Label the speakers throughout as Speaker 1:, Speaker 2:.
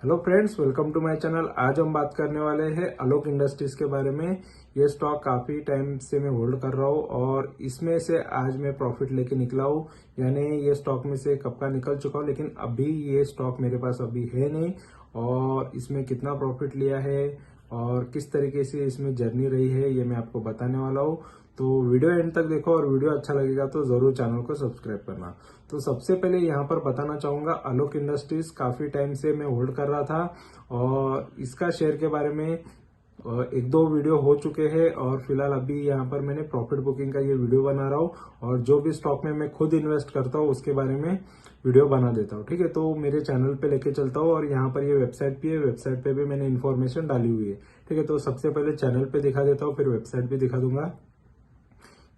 Speaker 1: Hello friends, welcome to my channel. आज हम बात करने वाले हैं आलोक इंडस्ट्रीज के बारे में। ये स्टॉक काफी टाइम से मैं होल्ड कर रहा हूँ और इसमें से आज मैं प्रॉफिट लेके निकला हूँ। यानी ये स्टॉक में से कब का निकल चुका हूँ, लेकिन अभी ये स्टॉक मेरे पास अभी है नहीं। और इसमें कितना प्रॉफिट लिया है और किस तरीके से इसमें जर्नी रही है, ये मैं आपको बताने वाला हूँ। तो वीडियो एंड तक देखो और वीडियो अच्छा लगेगा तो जरूर चैनल को सब्सक्राइब करना। तो सबसे पहले यहाँ पर बताना चाहूंगा, आलोक इंडस्ट्रीज काफी टाइम से मैं होल्ड कर रहा था और इसका शेयर के बारे में एक दो वीडियो हो चुके हैं और फिलहाल अभी यहाँ पर मैंने प्रॉफिट बुकिंग का ये वीडियो बना रहा हूँ और जो भी स्टॉक में मैं खुद इन्वेस्ट करता हूँ उसके बारे में वीडियो बना देता हूँ। ठीक है, तो मेरे चैनल पे लेके चलता हूँ और यहाँ पर ये वेबसाइट भी है, वेबसाइट पे भी मैंने इन्फॉर्मेशन डाली हुई है। ठीक है, तो सबसे पहले चैनल पे दिखा देता हूँ, फिर वेबसाइट भी दिखा दूंगा।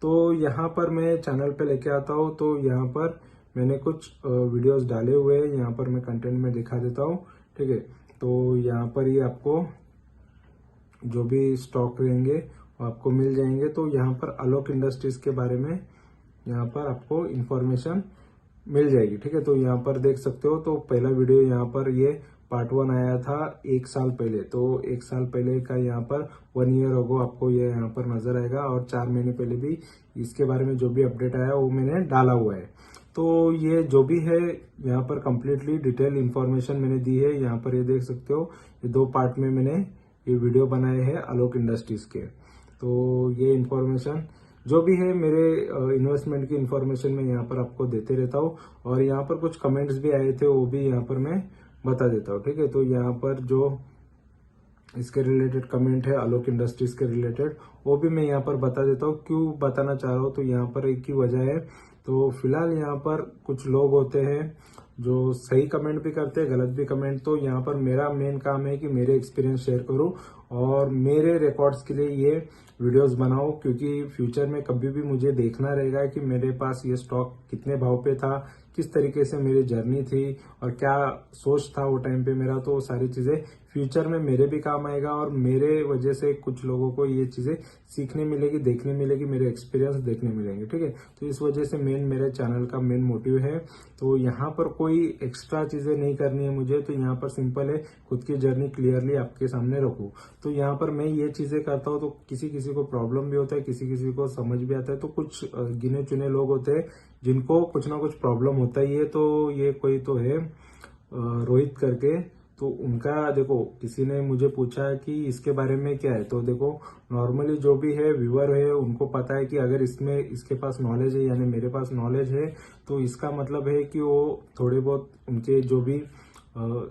Speaker 1: तो यहाँ पर मैं चैनल पे लेके आता हूँ, तो यहाँ पर मैंने कुछ वीडियोस डाले हुए हैं, यहाँ पर मैं कंटेंट में दिखा देता हूँ। ठीक है, तो यहाँ पर ये आपको जो भी स्टॉक रहेंगे वो आपको मिल जाएंगे। तो यहाँ पर आलोक इंडस्ट्रीज के बारे में यहाँ पर आपको इंफॉर्मेशन मिल जाएगी। ठीक है, तो यहाँ पर देख सकते हो। तो पहला वीडियो यहाँ पर ये पार्ट 1 आया था 1 साल पहले। तो 1 साल पहले का यहाँ पर 1 ईयर अगो आपको ये यहाँ पर नजर आएगा और 4 महीने पहले भी इसके बारे में जो भी अपडेट आया वो मैंने डाला हुआ है। तो ये जो भी है यहाँ पर कंप्लीटली डिटेल इंफॉर्मेशन मैंने दी है। यहाँ पर ये देख सकते हो, ये 2 पार्ट में मैंने ये वीडियो बनाए हैं आलोक इंडस्ट्रीज के। तो ये इंफॉर्मेशन जो भी है मेरे इन्वेस्टमेंट की इंफॉर्मेशन मैं यहाँ पर आपको देते रहता हूँ और यहाँ पर कुछ कमेंट्स भी आए थे वो भी यहाँ पर मैं बता देता हूँ। ठीक है, तो यहाँ पर जो इसके रिलेटेड कमेंट है आलोक इंडस्ट्रीज के रिलेटेड वो भी मैं यहाँ पर बता देता हूँ। क्यों बताना चाह रहा हूँ, तो यहाँ पर एक ही वजह है। तो फिलहाल यहाँ पर कुछ लोग होते हैं जो सही कमेंट भी करते हैं, गलत भी कमेंट। तो यहाँ पर मेरा मेन काम है कि मेरे एक्सपीरियंस शेयर करूँ और मेरे रिकॉर्ड्स के लिए ये वीडियोस बनाओ, क्योंकि फ्यूचर में कभी भी मुझे देखना रहेगा कि मेरे पास ये स्टॉक कितने भाव पे था, किस तरीके से मेरी जर्नी थी और क्या सोच था वो टाइम पे मेरा। तो सारी चीजें फ्यूचर में मेरे भी काम आएगा और मेरे वजह से कुछ लोगों को ये चीजें सीखने मिलेगी, देखने मिलेगी, मेरे एक्सपीरियंस देखने मिलेंगे। ठीक है, तो इस वजह से मेरे चैनल का मेन मोटिव है। तो यहाँ पर कोई एक्स्ट्रा चीजें नहीं करनी है मुझे, तो यहाँ पर सिंपल है, खुद की जर्नी क्लियरली आपके सामने रखूं। तो यहाँ पर मैं ये चीजें करता हूँ तो किसी किसी को प्रॉब्लम भी होता है, किसी किसी को समझ भी आता है। तो कुछ गिने चुने लोग होते हैं जिनको कुछ ना कुछ प्रॉब्लम होता ही है। तो ये कोई तो है रोहित करके, तो उनका देखो, किसी ने मुझे पूछा कि इसके बारे में क्या है। तो देखो, नॉर्मली जो भी है व्यूअर है उनको पता है कि अगर इसमें इसके पास नॉलेज है, यानी मेरे पास नॉलेज है, तो इसका मतलब है कि वो थोड़े बहुत उनके जो भी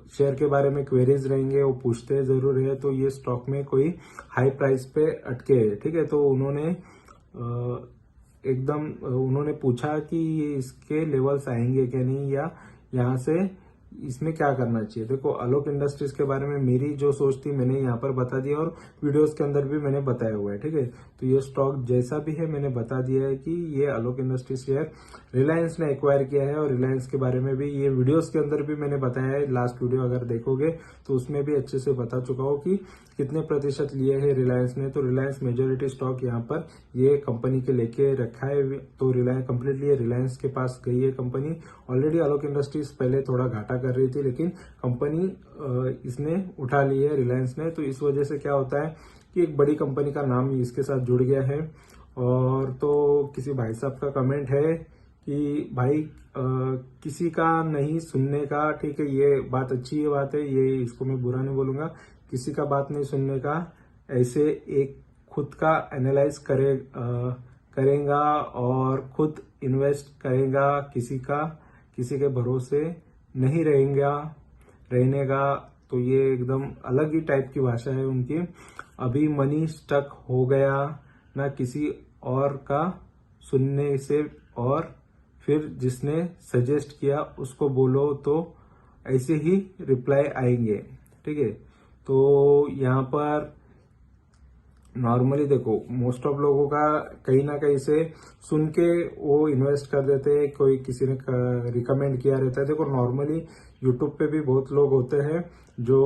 Speaker 1: शेयर के बारे में क्वेरीज रहेंगे वो पूछते जरूर है। तो ये स्टॉक में कोई हाई प्राइस पे अटके है। ठीक है, तो उन्होंने एकदम उन्होंने पूछा कि ये इसके लेवल्स आएंगे क्या नहीं, या यहाँ से इसमें क्या करना चाहिए। देखो, आलोक इंडस्ट्रीज के बारे में मेरी जो सोच थी मैंने यहाँ पर बता दिया और वीडियोस के अंदर भी मैंने बताया हुआ है। ठीक है, तो ये स्टॉक जैसा भी है मैंने बता दिया है कि ये आलोक इंडस्ट्रीज शेयर रिलायंस ने एक्वायर किया है और रिलायंस के बारे में भी ये वीडियोस के अंदर भी मैंने बताया है। लास्ट वीडियो अगर देखोगे तो उसमें भी अच्छे से बता चुका हूँ कि कितने प्रतिशत लिए है रिलायंस ने। तो रिलायंस मेजोरिटी स्टॉक यहाँ पर ये कंपनी के लेके रखा है। तो रिलायंस कंप्लीटली रिलायंस के पास गई है कंपनी। ऑलरेडी आलोक इंडस्ट्रीज पहले थोड़ा घाटा कर रही थी, लेकिन कंपनी इसने उठा ली है रिलायंस ने। तो इस वजह से क्या होता है कि एक बड़ी कंपनी का नाम इसके साथ जुड़ गया है। और तो किसी भाई साहब का कमेंट है कि भाई किसी का नहीं सुनने का, ठीक है, ये बात अच्छी है, बात है ये, इसको मैं बुरा नहीं बोलूंगा, किसी का बात नहीं सुनने का, ऐसे एक खुद का एनालाइज करेगा और खुद इन्वेस्ट करेगा, किसी के भरोसे नहीं रहने का। तो ये एकदम अलग ही टाइप की भाषा है उनकी। अभी मनी स्टक हो गया ना किसी और का सुनने से, और फिर जिसने सजेस्ट किया उसको बोलो, तो ऐसे ही रिप्लाई आएंगे। ठीक है, तो यहाँ पर नॉर्मली देखो, मोस्ट ऑफ लोगों का कहीं ना कहीं से सुन के वो इन्वेस्ट कर देते हैं, कोई किसी ने रिकमेंड किया रहता है। देखो, नॉर्मली यूट्यूब पे भी बहुत लोग होते हैं जो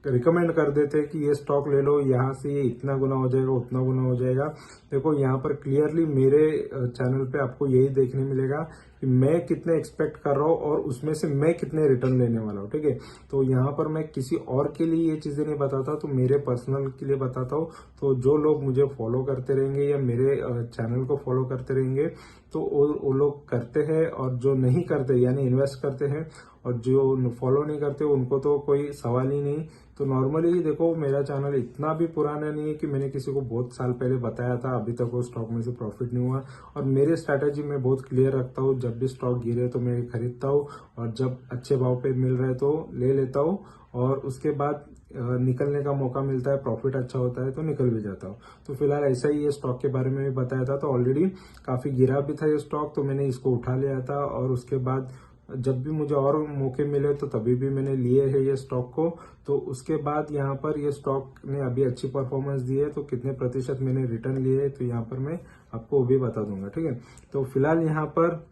Speaker 1: रिकमेंड कर देते हैं कि ये स्टॉक ले लो, यहाँ से ये इतना गुना हो जाएगा, उतना गुना हो जाएगा। देखो यहाँ पर क्लियरली मेरे चैनल पे आपको यही देखने मिलेगा कि मैं कितने एक्सपेक्ट कर रहा हूँ और उसमें से मैं कितने रिटर्न लेने वाला हूँ, ठीक है। तो यहाँ पर मैं किसी और के लिए ये चीजें नहीं बताता, तो मेरे पर्सनल के लिए बताता हूँ। तो जो लोग मुझे फॉलो करते रहेंगे या मेरे चैनल को फॉलो करते रहेंगे तो वो लोग करते हैं, और जो नहीं करते यानी इन्वेस्ट करते हैं, और जो फॉलो नहीं करते उनको तो कोई सवाल ही नहीं। तो नॉर्मली देखो मेरा चैनल इतना भी पुराना नहीं है कि मैंने किसी को बहुत साल पहले बताया था, अभी तक वो स्टॉक में से प्रॉफिट नहीं हुआ। और मेरी स्ट्रैटेजी मैं बहुत क्लियर रखता हूँ, जब भी स्टॉक गिरे तो मैं खरीदता हूँ, और जब अच्छे भाव पे मिल रहा है तो ले लेता हूँ, और उसके बाद निकलने का मौका मिलता है, प्रॉफिट अच्छा होता है तो निकल भी जाता हूँ। तो फिलहाल ऐसा ही ये स्टॉक के बारे में भी बताया था। तो ऑलरेडी काफी गिरा भी था ये स्टॉक, तो मैंने इसको उठा लिया था, और उसके बाद जब भी मुझे और मौके मिले तो तभी भी मैंने लिए है ये स्टॉक को। तो उसके बाद यहाँ पर ये स्टॉक ने अभी अच्छी परफॉर्मेंस दी है, तो कितने प्रतिशत मैंने रिटर्न लिए है तो यहाँ पर मैं आपको वो भी बता दूंगा, ठीक है। तो फिलहाल यहाँ पर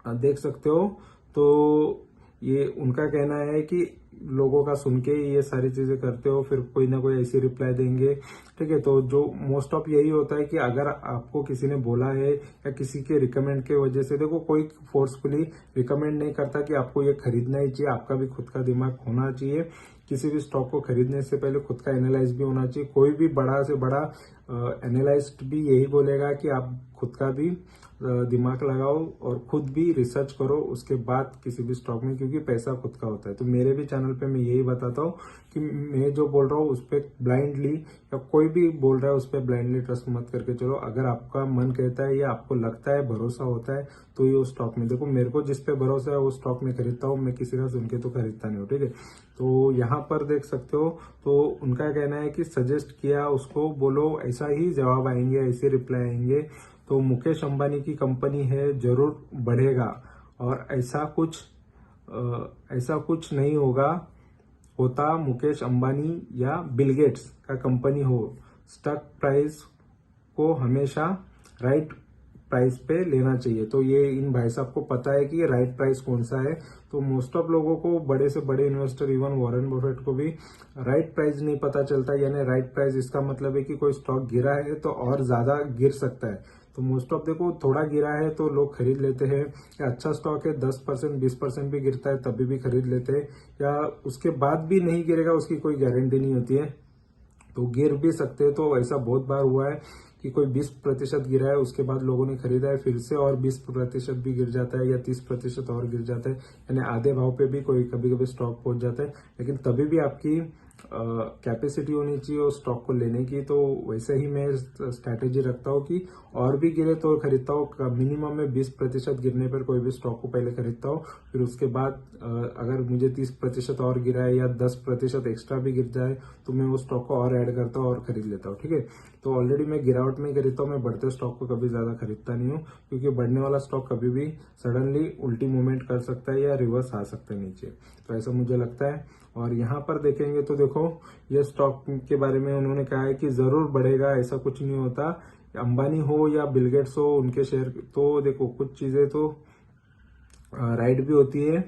Speaker 1: देख सकते हो, तो ये उनका कहना है कि लोगों का सुन के ये सारी चीजें करते हो, फिर कोई ना कोई ऐसी रिप्लाई देंगे, ठीक है। तो जो मोस्ट ऑफ यही होता है कि अगर आपको किसी ने बोला है या किसी के रिकमेंड के वजह से, देखो कोई फोर्सफुली रिकमेंड नहीं करता कि आपको ये खरीदना ही चाहिए, आपका भी खुद का दिमाग होना चाहिए। किसी भी स्टॉक को खरीदने से पहले खुद का एनालाइज भी होना चाहिए। कोई भी बड़ा से बड़ा एनालिस्ट भी यही बोलेगा कि आप खुद का भी दिमाग लगाओ और खुद भी रिसर्च करो उसके बाद किसी भी स्टॉक में, क्योंकि पैसा खुद का होता है। तो मेरे भी चैनल पे मैं यही बताता हूँ कि मैं जो बोल रहा हूँ उस पर ब्लाइंडली, या कोई भी बोल रहा है उस पर ब्लाइंडली ट्रस्ट मत करके चलो। अगर आपका मन कहता है या आपको लगता है, भरोसा होता है, तो ये उस स्टॉक में, देखो मेरे को जिस पे भरोसा है वो स्टॉक में खरीदता हूँ, मैं किसी का सुन के तो खरीदता नहीं हूँ, ठीक है। तो यहाँ पर देख सकते हो, तो उनका कहना है कि सजेस्ट किया उसको बोलो, ऐसा ही जवाब आएंगे, ऐसे रिप्लाई आएंगे। तो मुकेश अंबानी की कंपनी है, जरूर बढ़ेगा, और ऐसा कुछ नहीं होता मुकेश अंबानी या बिल गेट्स का कंपनी हो। स्टॉक प्राइस को हमेशा राइट प्राइस पे लेना चाहिए। तो ये इन भाई साहब को पता है कि ये राइट प्राइस कौन सा है। तो मोस्ट ऑफ लोगों को, बड़े से बड़े इन्वेस्टर, इवन वॉरेन बफेट को भी राइट प्राइस नहीं पता चलता। यानी राइट प्राइस इसका मतलब है कि कोई स्टॉक गिरा है तो और ज्यादा गिर सकता है। तो मोस्ट ऑफ देखो थोड़ा गिरा है तो लोग खरीद लेते हैं, या अच्छा स्टॉक है 10% 20% भी गिरता है तभी भी खरीद लेते हैं, या उसके बाद भी नहीं गिरेगा उसकी कोई गारंटी नहीं होती है, तो गिर भी सकते हैं। तो ऐसा बहुत बार हुआ है कि कोई 20% गिरा है, उसके बाद लोगों ने खरीदा है, फिर से और 20% भी गिर जाता है, या 30% और गिर जाता है, यानी आधे भाव पे भी कोई कभी कभी स्टॉक पहुंच जाता है। लेकिन तभी भी आपकी कैपेसिटी होनी चाहिए उस स्टॉक को लेने की। तो वैसे ही मैं स्ट्रैटेजी रखता हूँ कि और भी गिरे तो खरीदता हूँ। मिनिमम में 20% गिरने पर कोई भी स्टॉक को पहले खरीदता हूँ, फिर उसके बाद अगर मुझे 30% और गिरा है या 10% एक्स्ट्रा भी गिर जाए तो मैं उस स्टॉक को और ऐड करता हूँ और खरीद लेता हूँ, ठीक है। तो ऑलरेडी मैं गिरावट में खरीदता हूँ, मैं बढ़ते स्टॉक को कभी ज्यादा खरीदता नहीं हूँ, क्योंकि बढ़ने वाला स्टॉक कभी भी सडनली उल्टी मूवमेंट कर सकता है या रिवर्स आ सकता है नीचे, तो ऐसा मुझे लगता है। और यहाँ पर देखेंगे तो देखो ये स्टॉक के बारे में उन्होंने कहा है कि जरूर बढ़ेगा, ऐसा कुछ नहीं होता। अंबानी हो या बिल गेट्स हो, उनके शेयर, तो देखो कुछ चीजें तो राइट भी होती है,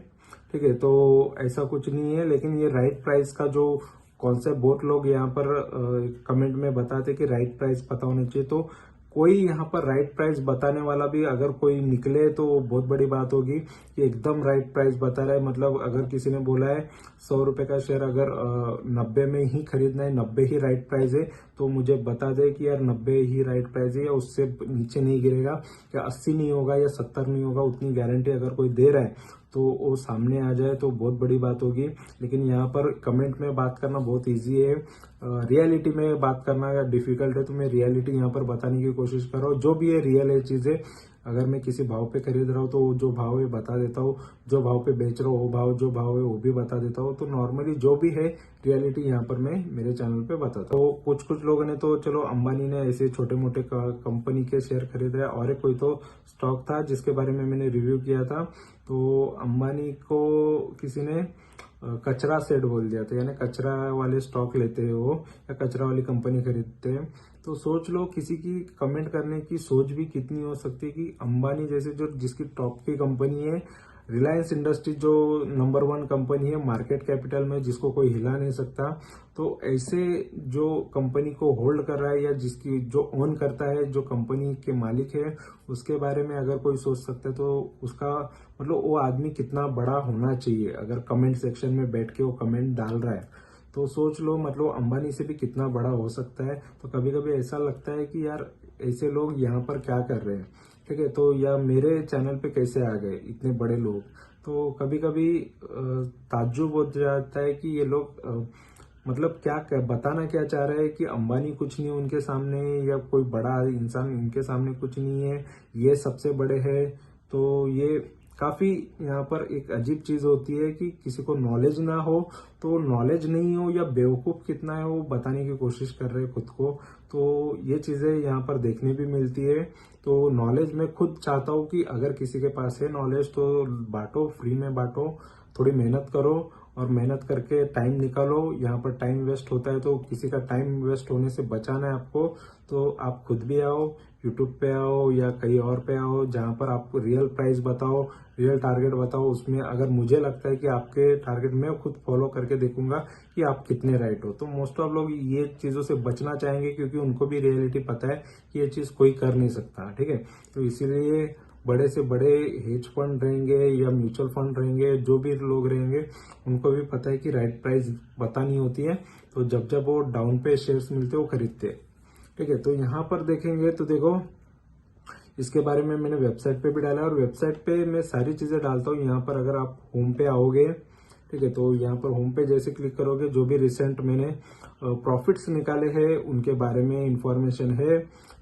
Speaker 1: ठीक है। तो ऐसा कुछ नहीं है, लेकिन ये राइट प्राइस का जो कॉन्सेप्ट बहुत लोग यहाँ पर कमेंट में बताते कि राइट प्राइस पता होना चाहिए। तो कोई यहाँ पर राइट प्राइस बताने वाला भी अगर कोई निकले तो बहुत बड़ी बात होगी कि एकदम राइट प्राइस बता रहा है। मतलब अगर किसी ने बोला है 100 रुपए का शेयर अगर 90 में ही खरीदना है, 90 ही राइट प्राइस है, तो मुझे बता दे कि यार 90 ही राइट प्राइस है, या उससे नीचे नहीं गिरेगा, या 80 नहीं होगा या 70 नहीं होगा, उतनी गारंटी अगर कोई दे रहा है तो वो सामने आ जाए तो बहुत बड़ी बात होगी। लेकिन यहाँ पर कमेंट में बात करना बहुत इजी है, रियलिटी में बात करना डिफिकल्ट है। तो मैं रियलिटी यहाँ पर बताने की कोशिश कर रहा हूँ, जो भी है रियल है चीजें। अगर मैं किसी भाव पे खरीद रहा हूँ तो जो भाव है बता देता हूँ, जो भाव पे बेच रहा हूँ वो भाव, जो भाव है वो भी बता देता हूँ। तो नॉर्मली जो भी है रियलिटी यहाँ पर मैं मेरे चैनल पे बताता हूँ। तो कुछ लोगों ने तो चलो अंबानी ने ऐसे छोटे मोटे कंपनी के शेयर खरीद रहे, और एक कोई तो स्टॉक था जिसके बारे में मैंने रिव्यू किया था। तो अंबानी को किसी ने कचरा सेट बोल दिया था, यानी कचरा वाले स्टॉक लेते हैं वो, या कचरा वाली कंपनी खरीदते हैं। तो सोच लो किसी की कमेंट करने की सोच भी कितनी हो सकती है कि अंबानी जैसे जो जिसकी टॉप की कंपनी है, रिलायंस इंडस्ट्रीज जो नंबर 1 कंपनी है मार्केट कैपिटल में, जिसको कोई हिला नहीं सकता। तो ऐसे जो कंपनी को होल्ड कर रहा है या जिसकी जो ओन करता है, जो कंपनी के मालिक है, उसके बारे में अगर कोई सोच सकता है तो उसका मतलब वो आदमी कितना बड़ा होना चाहिए। अगर कमेंट सेक्शन में बैठ के वो कमेंट डाल रहा है तो सोच लो मतलब अंबानी से भी कितना बड़ा हो सकता है। तो कभी कभी ऐसा लगता है कि यार ऐसे लोग यहाँ पर क्या कर रहे हैं, ठीक है। तो या मेरे चैनल पे कैसे आ गए इतने बड़े लोग। तो कभी कभी ताज्जुब हो जाता है कि ये लोग मतलब क्या बताना क्या चाह रहे हैं कि अंबानी कुछ नहीं है उनके सामने, या कोई बड़ा इंसान इनके सामने कुछ नहीं है, ये सबसे बड़े हैं। तो ये काफी यहाँ पर एक अजीब चीज होती है कि किसी को नॉलेज ना हो, तो नॉलेज नहीं हो या बेवकूफ कितना है वो बताने की कोशिश कर रहे हैं खुद को। तो ये चीजें यहाँ पर देखने भी मिलती है। तो नॉलेज मैं खुद चाहता हूँ कि अगर किसी के पास है नॉलेज तो बांटो, फ्री में बांटो, थोड़ी मेहनत करो और मेहनत करके टाइम निकालो। यहाँ पर टाइम वेस्ट होता है तो किसी का टाइम वेस्ट होने से बचाना है आपको। तो आप खुद भी आओ, यूट्यूब पे आओ या कहीं और पे आओ जहाँ पर आपको रियल प्राइस बताओ, रियल टारगेट बताओ। उसमें अगर मुझे लगता है कि आपके टारगेट मैं खुद फॉलो करके देखूंगा कि आप कितने राइट हो। तो मोस्ट ऑफ लोग ये चीजों से बचना चाहेंगे क्योंकि उनको भी रियलिटी पता है कि ये चीज कोई कर नहीं सकता, ठीक है। तो इसीलिए बड़े से बड़े हेज फंड रहेंगे या म्यूचुअल फंड रहेंगे, जो भी लोग रहेंगे उनको भी पता है कि राइट प्राइस बतानी होती है। तो जब जब वो डाउन पे शेयर्स मिलते हैं वो खरीदते हैं, ठीक है। तो यहाँ पर देखेंगे तो देखो इसके बारे में मैंने वेबसाइट पे भी डाला है और वेबसाइट पे मैं सारी चीजें डालता हूँ। यहाँ पर अगर आप होम पे आओगे, ठीक है, तो यहाँ पर होम पे जैसे क्लिक करोगे जो भी रिसेंट मैंने प्रॉफिट्स निकाले हैं उनके बारे में इंफॉर्मेशन है,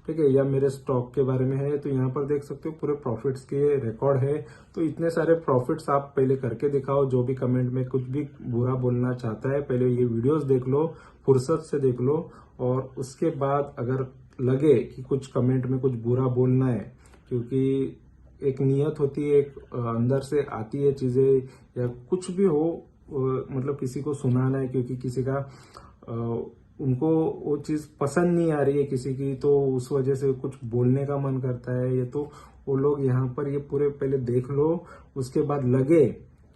Speaker 1: ठीक है, या मेरे स्टॉक के बारे में है। तो यहाँ पर देख सकते हो पूरे प्रॉफिट्स के रिकॉर्ड है। तो इतने सारे प्रॉफिट्स आप पहले करके दिखाओ। जो भी कमेंट में कुछ भी बुरा बोलना चाहता है पहले ये वीडियोस देख लो, फुर्सत से देख लो, और उसके बाद अगर लगे कि कुछ कमेंट में कुछ बुरा बोलना है, क्योंकि एक नियत होती है, एक अंदर से आती है चीजें, या कुछ भी हो मतलब किसी को सुनाना है क्योंकि किसी का उनको वो चीज पसंद नहीं आ रही है किसी की, तो उस वजह से कुछ बोलने का मन करता है। ये तो वो लोग यहाँ पर ये पूरे पहले देख लो, उसके बाद लगे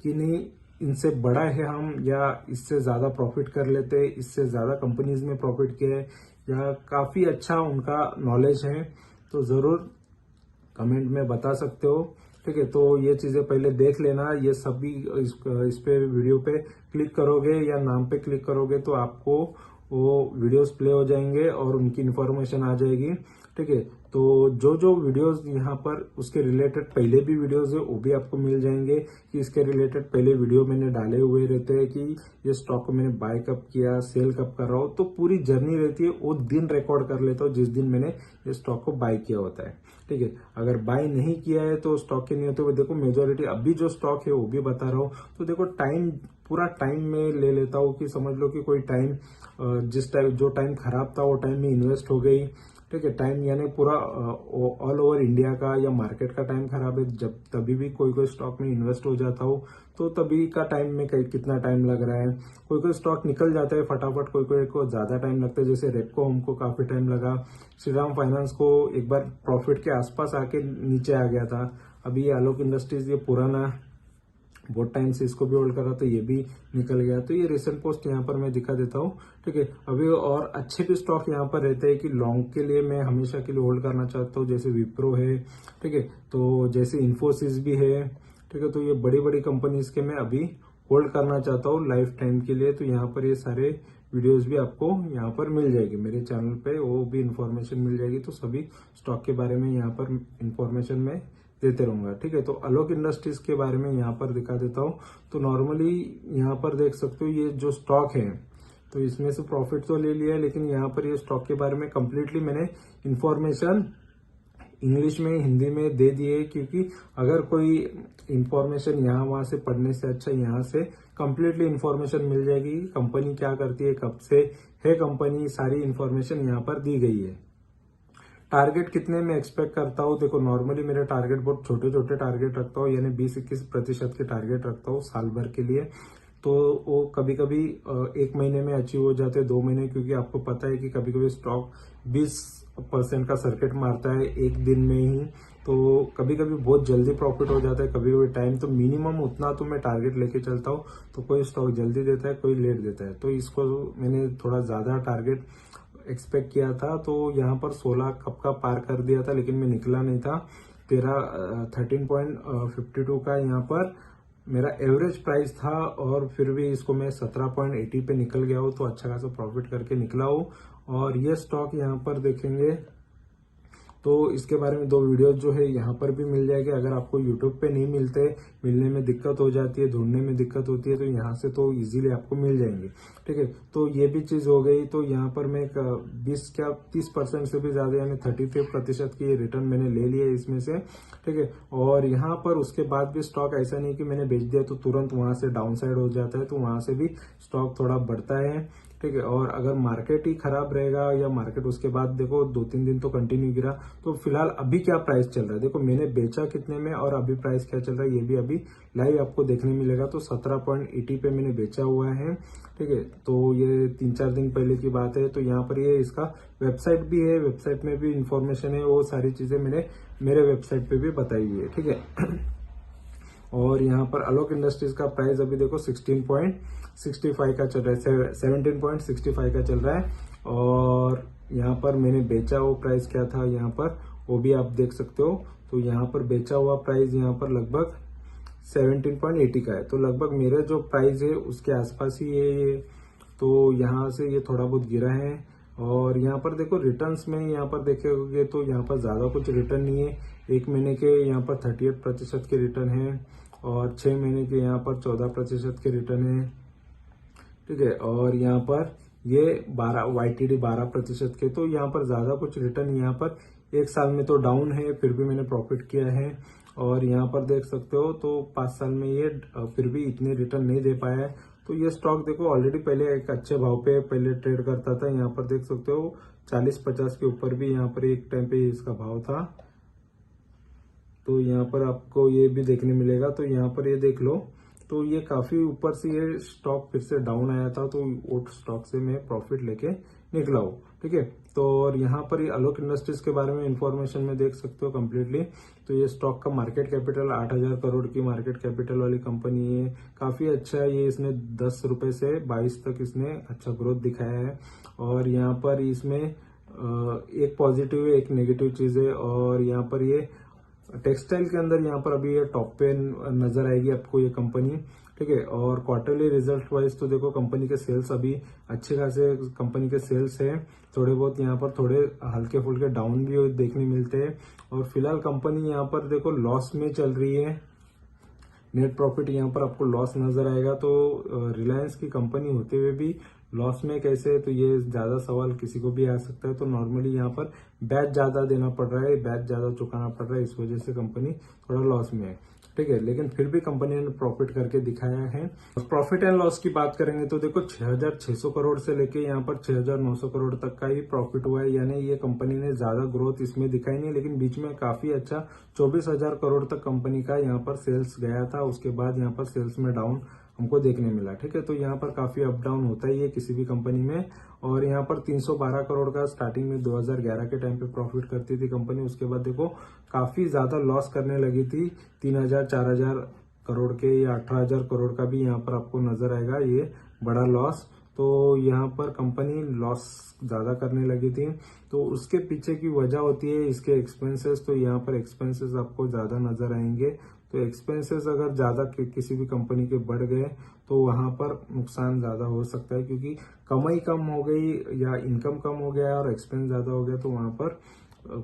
Speaker 1: कि नहीं इनसे बड़ा है हम, या इससे ज्यादा प्रॉफिट कर लेते, इससे ज्यादा कंपनीज में प्रॉफिट किया है, या काफी अच्छा उनका नॉलेज है, तो जरूर कमेंट में बता सकते हो, ठीक है। तो ये चीजें पहले देख लेना। ये सभी इस पे वीडियो पे क्लिक करोगे या नाम पे क्लिक करोगे तो आपको वो वीडियोस प्ले हो जाएंगे और उनकी इन्फॉर्मेशन आ जाएगी, ठीक है। तो जो जो वीडियोस यहाँ पर उसके रिलेटेड पहले भी वीडियोस है वो भी आपको मिल जाएंगे कि इसके रिलेटेड पहले वीडियो मैंने डाले हुए रहते हैं कि ये स्टॉक को मैंने बाय कब किया, सेल कब कर रहा हूँ। तो पूरी जर्नी रहती है, वो दिन रिकॉर्ड कर लेता हूँ जिस दिन मैंने ये स्टॉक को बाय किया होता है, ठीक है। अगर बाय नहीं किया है तो स्टॉक के नहीं होते। वो देखो मेजोरिटी अभी जो स्टॉक है वो भी बता रहा हूँ। तो देखो टाइम पूरा टाइम में ले लेता हूँ कि समझ लो कि कोई टाइम जिस टाइम जो टाइम खराब था वो टाइम में इन्वेस्ट हो गई, ठीक है। टाइम यानी पूरा ऑल ओवर इंडिया का या मार्केट का टाइम खराब है, जब तभी भी कोई कोई स्टॉक में इन्वेस्ट हो जाता हूँ तो तभी का टाइम में कितना टाइम लग रहा है। कोई कोई स्टॉक निकल जाता है फटाफट, कोई कोई को ज्यादा टाइम लगता है। जैसे रेपको हमको काफी टाइम लगा, श्रीराम फाइनेंस को एक बार प्रॉफिट के आसपास आके नीचे आ गया था। अभी ये आलोक इंडस्ट्रीज ये पुराना बहुत टाइम से इसको भी होल्ड कर रहा तो ये भी निकल गया। तो ये रिसेंट पोस्ट यहाँ पर मैं दिखा देता हूँ, ठीक है। अभी और अच्छे भी स्टॉक यहाँ पर रहते हैं कि लॉन्ग के लिए मैं हमेशा के लिए होल्ड करना चाहता हूँ, जैसे विप्रो है, ठीक है, तो जैसे इन्फोसिस भी है, ठीक है। तो ये बड़ी बड़ी कंपनीज के मैं अभी होल्ड करना चाहता हूँ लाइफ टाइम के लिए। तो यहाँ पर ये सारे वीडियोस भी आपको यहाँ पर मिल जाएगी मेरे चैनल पे, वो भी इंफॉर्मेशन मिल जाएगी। तो सभी स्टॉक के बारे में यहाँ पर इंफॉर्मेशन मैं देते रहूंगा, ठीक है। तो आलोक इंडस्ट्रीज के बारे में यहाँ पर दिखा देता हूँ। तो नॉर्मली यहाँ पर देख सकते हो ये जो स्टॉक है तो इसमें से प्रॉफिट तो ले लिया है, लेकिन यहाँ पर ये स्टॉक के बारे में कंप्लीटली मैंने इंफॉर्मेशन इंग्लिश में हिंदी में दे दिए, क्योंकि अगर कोई इंफॉर्मेशन यहाँ वहां से पढ़ने से अच्छा यहाँ से कंप्लीटली इंफॉर्मेशन मिल जाएगी। कंपनी क्या करती है, कब से है कंपनी, सारी इंफॉर्मेशन यहाँ पर दी गई है। टारगेट कितने में एक्सपेक्ट करता हूँ, देखो नॉर्मली मेरे टारगेट बहुत छोटे छोटे टारगेट रखता हूँ, यानी 20-21% के टारगेट रखता हूँ साल भर के लिए। तो वो कभी कभी 1 महीने में अचीव हो जाते हैं, 2 महीने, क्योंकि आपको पता है कि कभी कभी स्टॉक 20% का सर्किट मारता है एक दिन में ही। तो कभी कभी बहुत जल्दी प्रॉफिट हो जाता है, कभी कभी टाइम, तो मिनिमम उतना तो मैं टारगेट लेके चलता हूँ। तो कोई स्टॉक जल्दी देता है, कोई लेट देता है, तो इसको मैंने थोड़ा ज्यादा टारगेट एक्सपेक्ट किया था, तो यहाँ पर 16 कप का पार कर दिया था, लेकिन मैं निकला नहीं था। 13.52 का यहाँ पर मेरा एवरेज प्राइस था, और फिर भी इसको मैं 17.80 पे निकल गया हूँ, तो अच्छा खासा प्रॉफिट करके निकला हूँ। और ये स्टॉक यहाँ पर देखेंगे तो इसके बारे में 2 वीडियो जो है यहाँ पर भी मिल जाएगी। अगर आपको यूट्यूब पे नहीं मिलते, मिलने में दिक्कत हो जाती है, ढूंढने में दिक्कत होती है, तो यहाँ से तो इजीली आपको मिल जाएंगे। ठीक है, तो ये भी चीज हो गई। तो यहाँ पर मैं 30% से भी ज्यादा यानी 33% की रिटर्न मैंने ले लिया इसमें से। ठीक है, और यहाँ पर उसके बाद भी स्टॉक ऐसा नहीं कि मैंने बेच दिया तो तुरंत वहां से डाउन साइड हो जाता है, तो वहां से भी स्टॉक थोड़ा बढ़ता है। ठीक है, और अगर मार्केट ही खराब रहेगा या मार्केट उसके बाद देखो 2-3 दिन तो कंटिन्यू गिरा, तो फिलहाल अभी क्या प्राइस चल रहा है देखो, मैंने बेचा कितने में और अभी प्राइस क्या चल रहा है ये भी अभी लाइव आपको देखने मिलेगा। तो 17.80 पे मैंने बेचा हुआ है। ठीक है, तो ये 3-4 दिन पहले की बात है। तो यहाँ पर ये इसका वेबसाइट भी है, वेबसाइट में भी इंफॉर्मेशन है, वो सारी चीजें मैंने मेरे वेबसाइट पे भी बताई हुई है। ठीक है और यहाँ पर आलोक इंडस्ट्रीज का प्राइस अभी देखो 16.65 का चल रहा है, 17.65 का चल रहा है। और यहाँ पर मैंने बेचा हुआ प्राइस क्या था यहाँ पर, वो भी आप देख सकते हो। तो यहाँ पर बेचा हुआ प्राइस यहाँ पर लगभग 17.80 का है, तो लगभग मेरा जो प्राइस है उसके आसपास ही है ये। तो यहाँ से ये थोड़ा बहुत गिरा है। और यहाँ पर देखो रिटर्न्स में यहाँ पर देखेंगे तो यहाँ पर ज्यादा कुछ रिटर्न नहीं है। 1 महीने के यहाँ पर 38% के रिटर्न है, और 6 महीने के यहाँ पर 14% के रिटर्न है। ठीक है, और यहाँ पर ये 12 YTD 12% के, तो यहाँ पर ज्यादा कुछ रिटर्न यहाँ पर 1 साल में तो डाउन है, फिर भी मैंने प्रॉफिट किया है। और यहाँ पर देख सकते हो तो 5 साल में ये फिर भी इतने रिटर्न नहीं दे पाया है। तो ये स्टॉक देखो ऑलरेडी पहले एक अच्छे भाव पे पहले ट्रेड करता था, यहाँ पर देख सकते हो 40-50 के ऊपर भी यहाँ पर एक टाइम पे इसका भाव था। तो यहाँ पर आपको ये भी देखने मिलेगा, तो यहाँ पर ये देख लो, तो ये काफी ऊपर से ये स्टॉक फिर से डाउन आया था, तो वो स्टॉक से मैं प्रॉफिट लेके निकला हूँ। ठीक है, तो और यहाँ पर ये आलोक इंडस्ट्रीज के बारे में इंफॉर्मेशन में देख सकते हो कम्प्लीटली। तो ये स्टॉक का मार्केट कैपिटल 8,000 करोड़ की मार्केट कैपिटल वाली कंपनी है, काफी अच्छा है। ये इसने 10 रुपए से 22 तक इसने अच्छा ग्रोथ दिखाया है। और यहाँ पर इसमें एक पॉजिटिव है, एक नेगेटिव चीज है। और यहाँ पर ये टेक्सटाइल के अंदर यहाँ पर अभी ये टॉप पे नजर आएगी आपको ये कंपनी। ठीक है, और क्वार्टरली रिजल्ट वाइज तो देखो कंपनी के सेल्स अभी अच्छे खासे कंपनी के सेल्स है, थोड़े बहुत यहाँ पर थोड़े हल्के फुल्के डाउन भी देखने मिलते हैं। और फिलहाल कंपनी यहाँ पर देखो लॉस में चल रही है, नेट प्रॉफिट यहाँ पर आपको लॉस नजर आएगा। तो रिलायंस की कंपनी होते हुए भी लॉस में कैसे, तो ये ज्यादा सवाल किसी को भी आ सकता है। तो नॉर्मली यहाँ पर ब्याज ज्यादा देना पड़ रहा है, ब्याज ज्यादा चुकाना पड़ रहा है, इस वजह से कंपनी थोड़ा लॉस में है। ठीक है, लेकिन फिर भी कंपनी ने प्रॉफिट करके दिखाया है। प्रॉफिट एंड लॉस की बात करेंगे तो देखो 6,600 करोड़ से लेके यहाँ पर 6,900 करोड़ तक का ही प्रॉफिट हुआ है, यानी ये कंपनी ने ज्यादा ग्रोथ इसमें दिखाई नहीं, लेकिन बीच में काफी अच्छा 24,000 करोड़ तक कंपनी का यहाँ पर सेल्स गया था। उसके बाद यहाँ पर सेल्स में डाउन हमको देखने मिला। ठीक है, तो यहाँ पर काफी अप डाउन होता ही है किसी भी कंपनी में। और यहाँ पर 312 करोड़ का स्टार्टिंग में 2011 के टाइम पे प्रॉफिट करती थी कंपनी, उसके बाद देखो काफी ज्यादा लॉस करने लगी थी। 3,000-4,000 करोड़ के या 18,000 करोड़ का भी यहाँ पर आपको नजर आएगा ये बड़ा लॉस। तो यहाँ पर कंपनी लॉस ज्यादा करने लगी थी, तो उसके पीछे की वजह होती है इसके एक्सपेंसेस। तो यहाँ पर एक्सपेंसेस आपको ज्यादा नजर आएंगे। तो एक्सपेंसेस अगर ज्यादा किसी भी कंपनी के बढ़ गए तो वहां पर नुकसान ज्यादा हो सकता है, क्योंकि कमाई कम हो गई या इनकम कम हो गया और एक्सपेंस ज्यादा हो गया तो वहां पर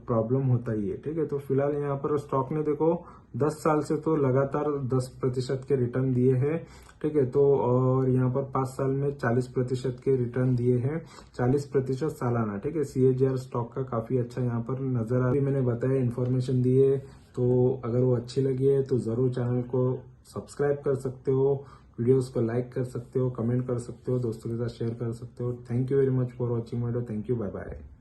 Speaker 1: प्रॉब्लम होता ही है। ठीक है, तो फिलहाल यहाँ पर स्टॉक ने देखो 10 साल से तो लगातार 10% के रिटर्न दिए हैं। ठीक है, तो और यहाँ पर 5 साल में 40% के रिटर्न दिए हैं, 40% सालाना। ठीक है, CAGR स्टॉक का काफी अच्छा यहाँ पर नजर आ रही, मैंने बताया इन्फॉर्मेशन दी है। तो अगर वो अच्छी लगी है तो जरूर चैनल को सब्सक्राइब कर सकते हो, वीडियोस को लाइक कर सकते हो, कमेंट कर सकते हो, दोस्तों के साथ शेयर कर सकते हो। Thank you very much for watching video. Thank you, bye bye.